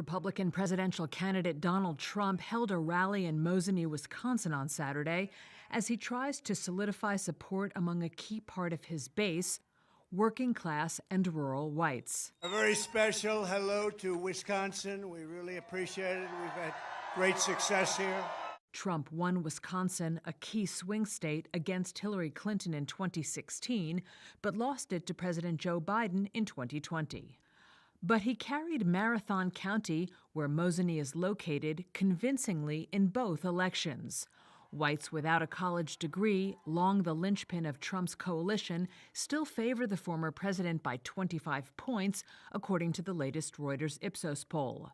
Republican presidential candidate Donald Trump held a rally in Mosinee, Wisconsin on Saturday as he tries to solidify support among a key part of his base, working class and rural whites. A very special hello to Wisconsin. We really appreciate it. We've had great success here. Trump won Wisconsin, a key swing state, against Hillary Clinton in 2016, but lost it to President Joe Biden in 2020. But he carried Marathon County, where Mosinee is located, convincingly in both elections. Whites without a college degree, long the linchpin of Trump's coalition, still favor the former president by 25 points, according to the latest Reuters Ipsos poll.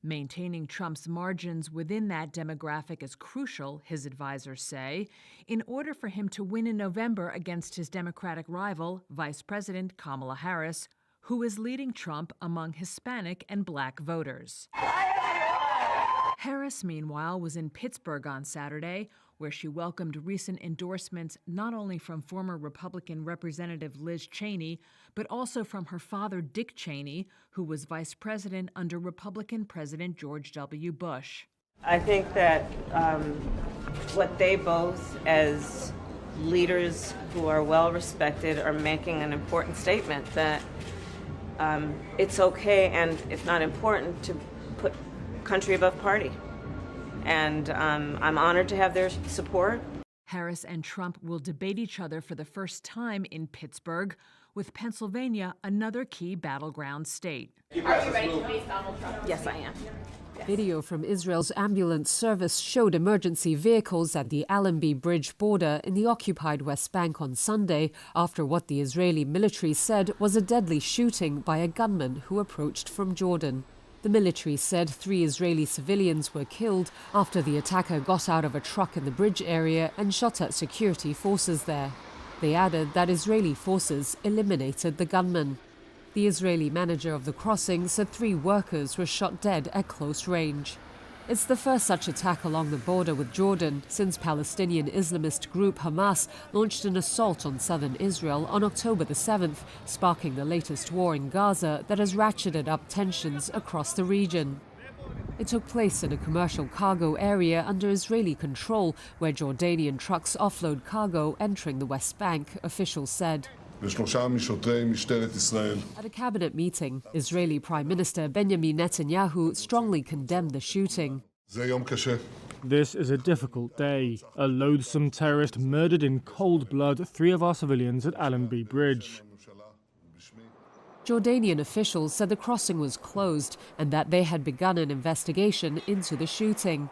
Maintaining Trump's margins within that demographic is crucial, his advisors say, in order for him to win in November against his Democratic rival, Vice President Kamala Harris, who is leading Trump among Hispanic and Black voters. Harris, meanwhile, was in Pittsburgh on Saturday, where she welcomed recent endorsements not only from former Republican Representative Liz Cheney, but also from her father, Dick Cheney, who was vice president under Republican President George W. Bush. I think that what they both, as leaders who are well respected, are making an important statement that it's okay, and if not important, to put country above party. And I'm honored to have their support. Harris and Trump will debate each other for the first time in Pittsburgh, with Pennsylvania another key battleground state. Are you ready to face Donald Trump? Yes, I am. Yes. Video from Israel's ambulance service showed emergency vehicles at the Allenby Bridge border in the occupied West Bank on Sunday after what the Israeli military said was a deadly shooting by a gunman who approached from Jordan. The military said 3 Israeli civilians were killed after the attacker got out of a truck in the bridge area and shot at security forces there. They added that Israeli forces eliminated the gunman. The Israeli manager of the crossing said 3 workers were shot dead at close range. It's the first such attack along the border with Jordan since Palestinian Islamist group Hamas launched an assault on southern Israel on October the 7th, sparking the latest war in Gaza that has ratcheted up tensions across the region. It took place in a commercial cargo area under Israeli control where Jordanian trucks offload cargo entering the West Bank, officials said. At a cabinet meeting, Israeli Prime Minister Benjamin Netanyahu strongly condemned the shooting. This is a difficult day. A loathsome terrorist murdered in cold blood 3 of our civilians at Allenby Bridge. Jordanian officials said the crossing was closed and that they had begun an investigation into the shooting.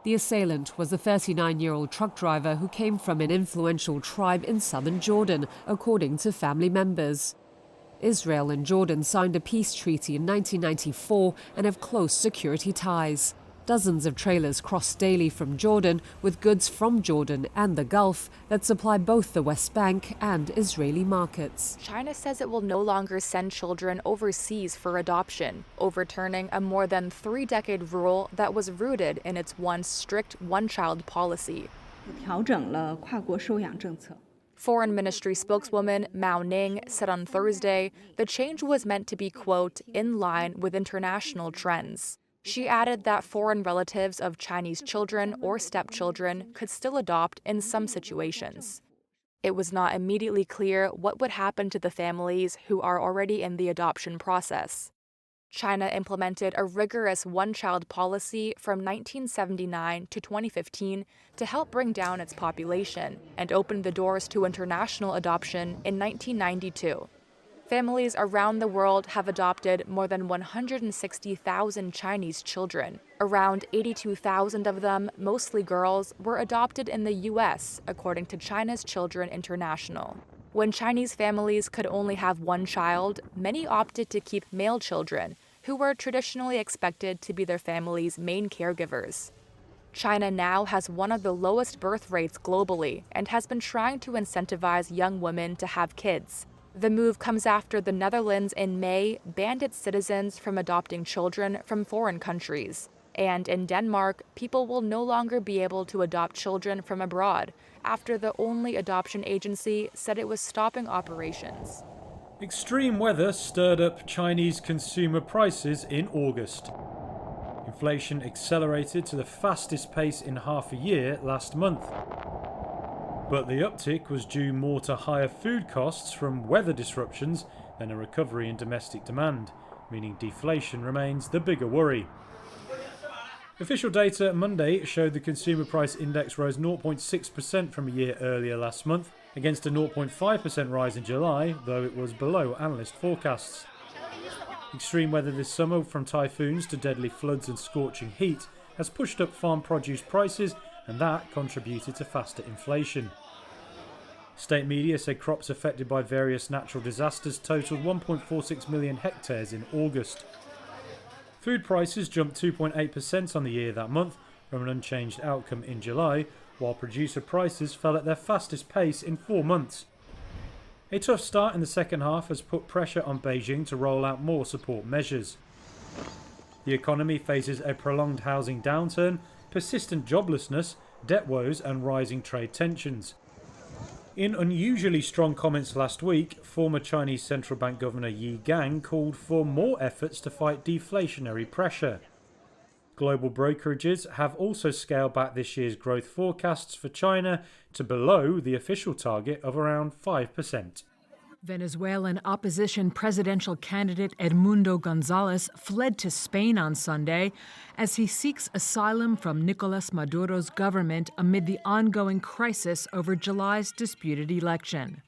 The assailant was a 39-year-old truck driver who came from an influential tribe in southern Jordan, according to family members. Israel and Jordan signed a peace treaty in 1994 and have close security ties. Dozens of trailers cross daily from Jordan with goods from Jordan and the Gulf that supply both the West Bank and Israeli markets. China says it will no longer send children overseas for adoption, overturning a more than 3-decade rule that was rooted in its once strict one-child policy. Foreign Ministry spokeswoman Mao Ning said on Thursday the change was meant to be, quote, in line with international trends. She added that foreign relatives of Chinese children or stepchildren could still adopt in some situations. It was not immediately clear what would happen to the families who are already in the adoption process. China implemented a rigorous one-child policy from 1979 to 2015 to help bring down its population and opened the doors to international adoption in 1992. Families around the world have adopted more than 160,000 Chinese children. Around 82,000 of them, mostly girls, were adopted in the U.S., according to China's Children International. When Chinese families could only have one child, many opted to keep male children, who were traditionally expected to be their family's main caregivers. China now has one of the lowest birth rates globally and has been trying to incentivize young women to have kids. The move comes after the Netherlands in May banned its citizens from adopting children from foreign countries. And in Denmark, people will no longer be able to adopt children from abroad after the only adoption agency said it was stopping operations. Extreme weather stirred up Chinese consumer prices in August. inflation accelerated to the fastest pace in half a year last month. But the uptick was due more to higher food costs from weather disruptions than a recovery in domestic demand, meaning deflation remains the bigger worry. Official data Monday showed the consumer price index rose 0.6% from a year earlier last month, against a 0.5% rise in July, though it was below analyst forecasts. Extreme weather this summer, from typhoons to deadly floods and scorching heat, has pushed up farm produce prices, and that contributed to faster inflation. State media say crops affected by various natural disasters totaled 1.46 million hectares in August. Food prices jumped 2.8% on the year that month, from an unchanged outcome in July, while producer prices fell at their fastest pace in 4 months. A tough start in the second half has put pressure on Beijing to roll out more support measures. The economy faces a prolonged housing downturn, persistent joblessness, debt woes and rising trade tensions. In unusually strong comments last week, former Chinese Central Bank Governor Yi Gang called for more efforts to fight deflationary pressure. Global brokerages have also scaled back this year's growth forecasts for China to below the official target of around 5%. Venezuelan opposition presidential candidate Edmundo Gonzalez fled to Spain on Sunday as he seeks asylum from Nicolas Maduro's government amid the ongoing crisis over July's disputed election.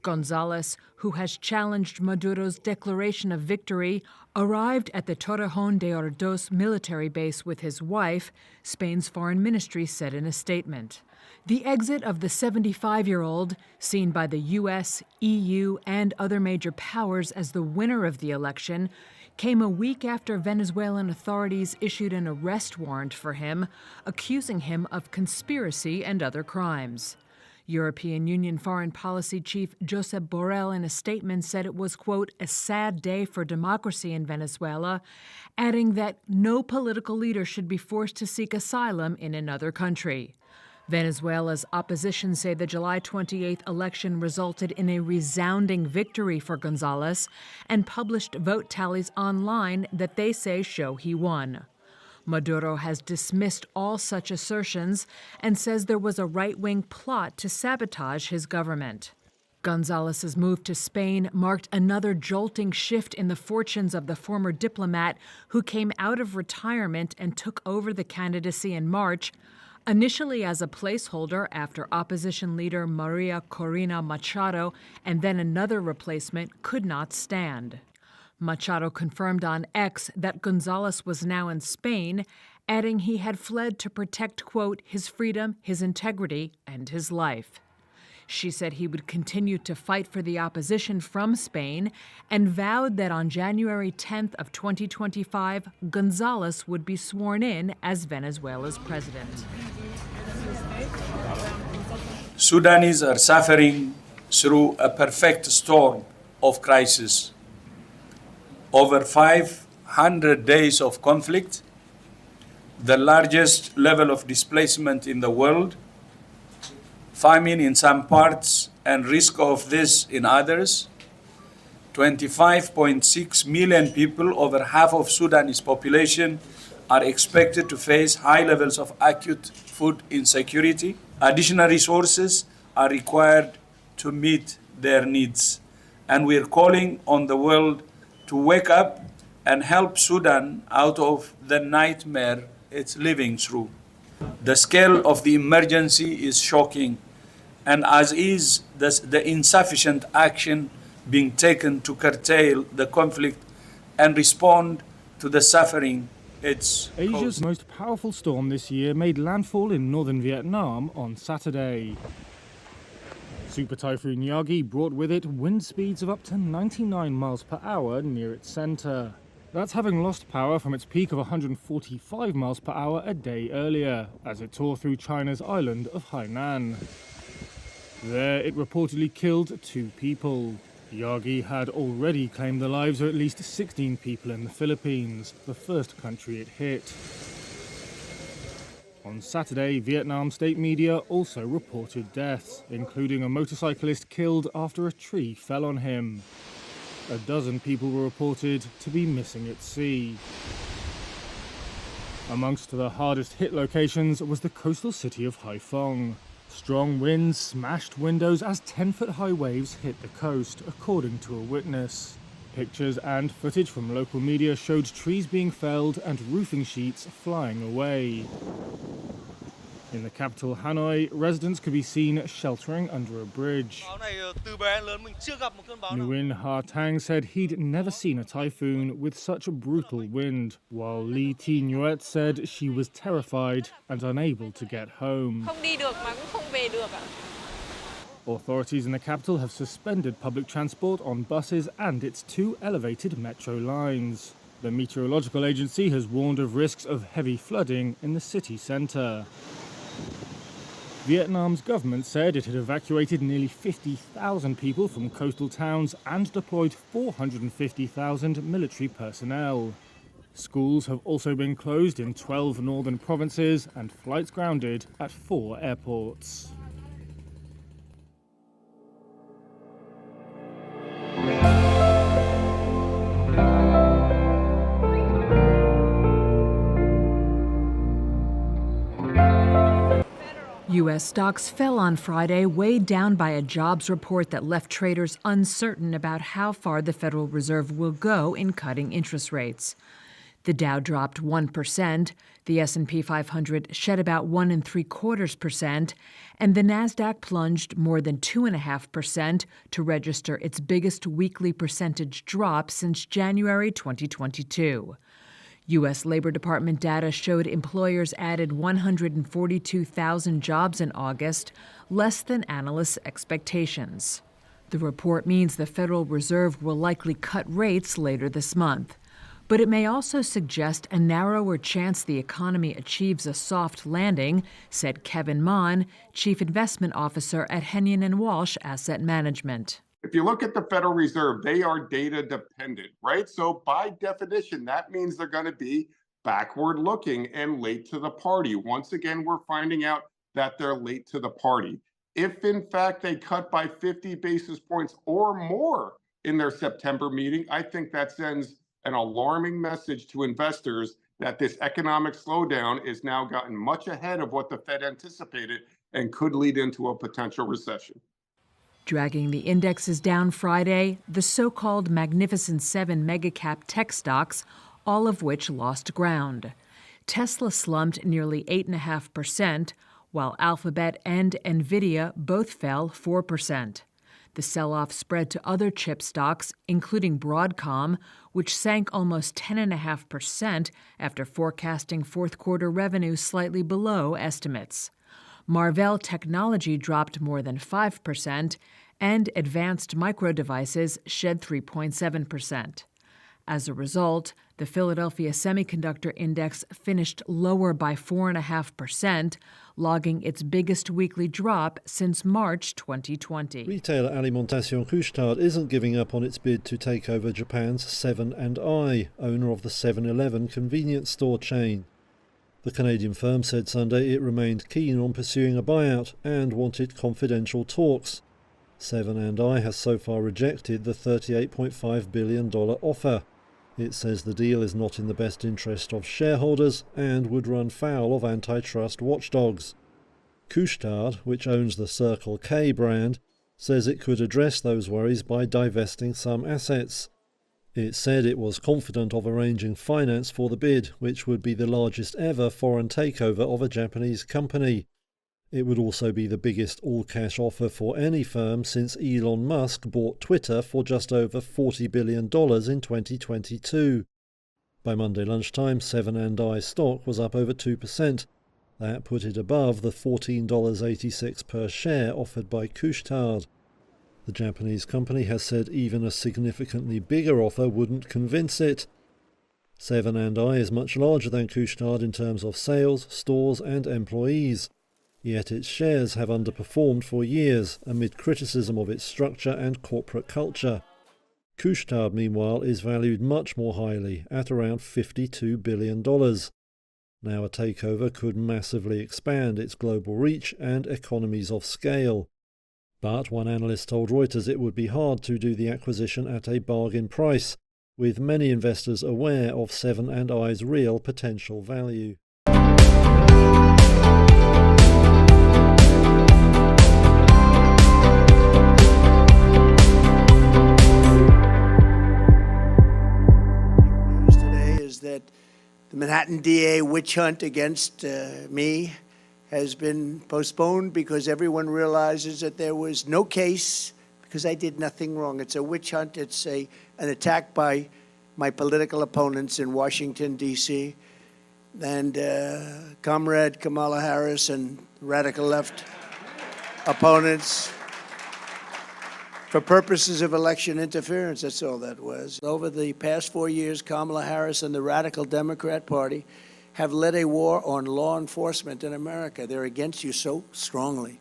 Gonzalez, who has challenged Maduro's declaration of victory, arrived at the Torrejón de Ardoz military base with his wife, Spain's foreign ministry said in a statement. The exit of the 75-year-old, seen by the U.S., EU, and other major powers as the winner of the election, came a week after Venezuelan authorities issued an arrest warrant for him, accusing him of conspiracy and other crimes. European Union Foreign Policy Chief Josep Borrell in a statement said it was, quote, a sad day for democracy in Venezuela, adding that no political leader should be forced to seek asylum in another country. Venezuela's opposition say the July 28th election resulted in a resounding victory for Gonzalez and published vote tallies online that they say show he won. Maduro has dismissed all such assertions and says there was a right-wing plot to sabotage his government. Gonzalez's move to Spain marked another jolting shift in the fortunes of the former diplomat who came out of retirement and took over the candidacy in March, initially as a placeholder after opposition leader Maria Corina Machado and then another replacement could not stand. Machado confirmed on X that Gonzalez was now in Spain, adding he had fled to protect, quote, his freedom, his integrity, and his life. She said he would continue to fight for the opposition from Spain and vowed that on January 10th of 2025, Gonzalez would be sworn in as Venezuela's president. Sudanese are suffering through a perfect storm of crisis. Over 500 days of conflict, the largest level of displacement in the world, famine in some parts and risk of this in others. 25.6 million people, over half of Sudanese population, are expected to face high levels of acute food insecurity. Additional resources are required to meet their needs. And we're calling on the world to wake up and help Sudan out of the nightmare it's living through. The scale of the emergency is shocking, and as is the insufficient action being taken to curtail the conflict and respond to the suffering it's Asia's causing. most powerful storm this year made landfall in northern Vietnam on Saturday. Super Typhoon Yagi brought with it wind speeds of up to 99 miles per hour near its center. That's having lost power from its peak of 145 miles per hour a day earlier, as it tore through China's island of Hainan. There, it reportedly killed 2 people. Yagi had already claimed the lives of at least 16 people in the Philippines, the first country it hit. On Saturday, Vietnam state media also reported deaths, including a motorcyclist killed after a tree fell on him. A dozen people were reported to be missing at sea. Amongst the hardest hit locations was the coastal city of Haiphong. Strong winds smashed windows as 10-foot-high waves hit the coast, according to a witness. Pictures and footage from local media showed trees being felled and roofing sheets flying away. In the capital, Hanoi, residents could be seen sheltering under a bridge. Nguyen Ha Tang said he'd never seen a typhoon with such brutal wind, while Lee Thi Nguyen said she was terrified and unable to get home. Authorities in the capital have suspended public transport on buses and its 2 elevated metro lines. The meteorological agency has warned of risks of heavy flooding in the city centre. Vietnam's government said it had evacuated nearly 50,000 people from coastal towns and deployed 450,000 military personnel. Schools have also been closed in 12 northern provinces and flights grounded at 4 airports. U.S. stocks fell on Friday, weighed down by a jobs report that left traders uncertain about how far the Federal Reserve will go in cutting interest rates. The Dow dropped 1%, the S&P 500 shed about 1.75%, and the Nasdaq plunged more than 2.5% to register its biggest weekly percentage drop since January 2022. U.S. Labor Department data showed employers added 142,000 jobs in August, less than analysts' expectations. The report means the Federal Reserve will likely cut rates later this month. But it may also suggest a narrower chance the economy achieves a soft landing, said Kevin Mon, Chief Investment Officer at Hennion & Walsh Asset Management. If you look at the Federal Reserve, they are data dependent, right? So by definition, that means they're going to be backward looking and late to the party. Once again, we're finding out that they're late to the party. If in fact they cut by 50 basis points or more in their September meeting, I think that sends an alarming message to investors that this economic slowdown is now gotten much ahead of what the Fed anticipated and could lead into a potential recession. Dragging the indexes down Friday, the so-called Magnificent Seven megacap tech stocks, all of which lost ground. Tesla slumped nearly 8.5%, while Alphabet and Nvidia both fell 4%. The sell-off spread to other chip stocks, including Broadcom, which sank almost 10.5% after forecasting fourth-quarter revenue slightly below estimates. Marvell Technology dropped more than 5%, and Advanced Micro Devices shed 3.7%. As a result, the Philadelphia Semiconductor Index finished lower by 4.5%, logging its biggest weekly drop since March 2020. Retailer Alimentation Couche-Tard isn't giving up on its bid to take over Japan's Seven & I, owner of the 7-Eleven convenience store chain. The Canadian firm said Sunday it remained keen on pursuing a buyout and wanted confidential talks. Seven & I has so far rejected the $38.5 billion offer. It says the deal is not in the best interest of shareholders and would run foul of antitrust watchdogs. Couche-Tard, which owns the Circle K brand, says it could address those worries by divesting some assets. It said it was confident of arranging finance for the bid, which would be the largest ever foreign takeover of a Japanese company. It would also be the biggest all-cash offer for any firm since Elon Musk bought Twitter for just over $40 billion in 2022. By Monday lunchtime, Seven & I stock was up over 2%. That put it above the $14.86 per share offered by Couche-Tard. The Japanese company has said even a significantly bigger offer wouldn't convince it. Seven & I is much larger than Couche-Tard in terms of sales, stores and employees. Yet its shares have underperformed for years amid criticism of its structure and corporate culture. Couche-Tard, meanwhile, is valued much more highly, at around $52 billion. Now a takeover could massively expand its global reach and economies of scale. But one analyst told Reuters it would be hard to do the acquisition at a bargain price, with many investors aware of Seven and I's real potential value. News today is that the Manhattan DA witch hunt against me has been postponed because everyone realizes that there was no case because I did nothing wrong. It's a witch hunt. It's an attack by my political opponents in Washington, D.C. And Comrade Kamala Harris and radical left opponents for purposes of election interference. That's all that was. Over the past 4 years, Kamala Harris and the radical Democrat Party have led a war on law enforcement in America. They're against you so strongly.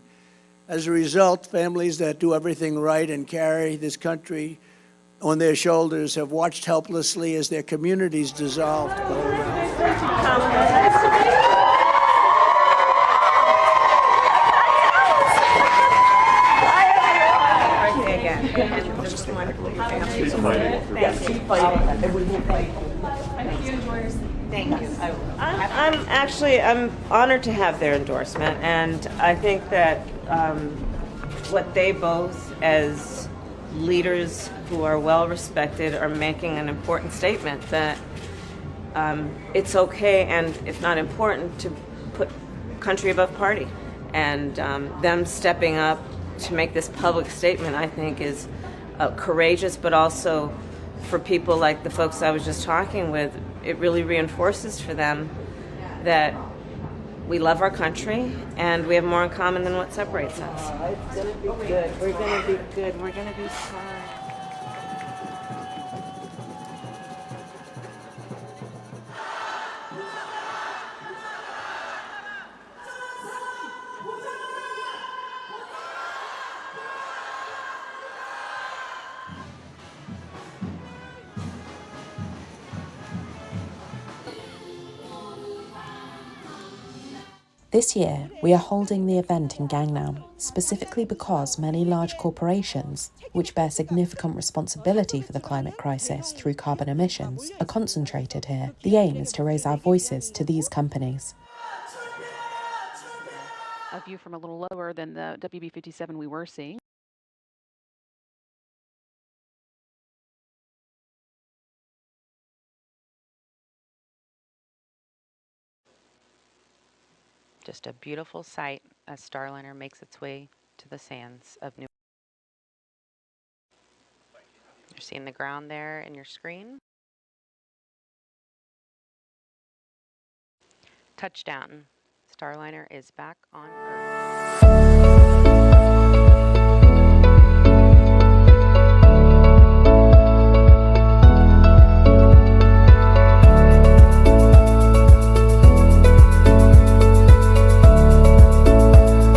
As a result, families that do everything right and carry this country on their shoulders have watched helplessly as their communities dissolved all around. Thank you. I'm honored to have their endorsement, and I think that what they both, as leaders who are well respected, are making an important statement that it's okay, and if not important, to put country above party. And them stepping up to make this public statement, I think, is courageous, but also for people like the folks I was just talking with, it really reinforces for them that we love our country and we have more in common than what separates us. It's going to be good. We're going to be good. We're going to be fine. This year, we are holding the event in Gangnam, specifically because many large corporations, which bear significant responsibility for the climate crisis through carbon emissions, are concentrated here. The aim is to raise our voices to these companies. A view from a little lower than the WB57 we were seeing. Just a beautiful sight as Starliner makes its way to the sands of New. You're seeing the ground there in your screen. Touchdown. Starliner is back on Earth.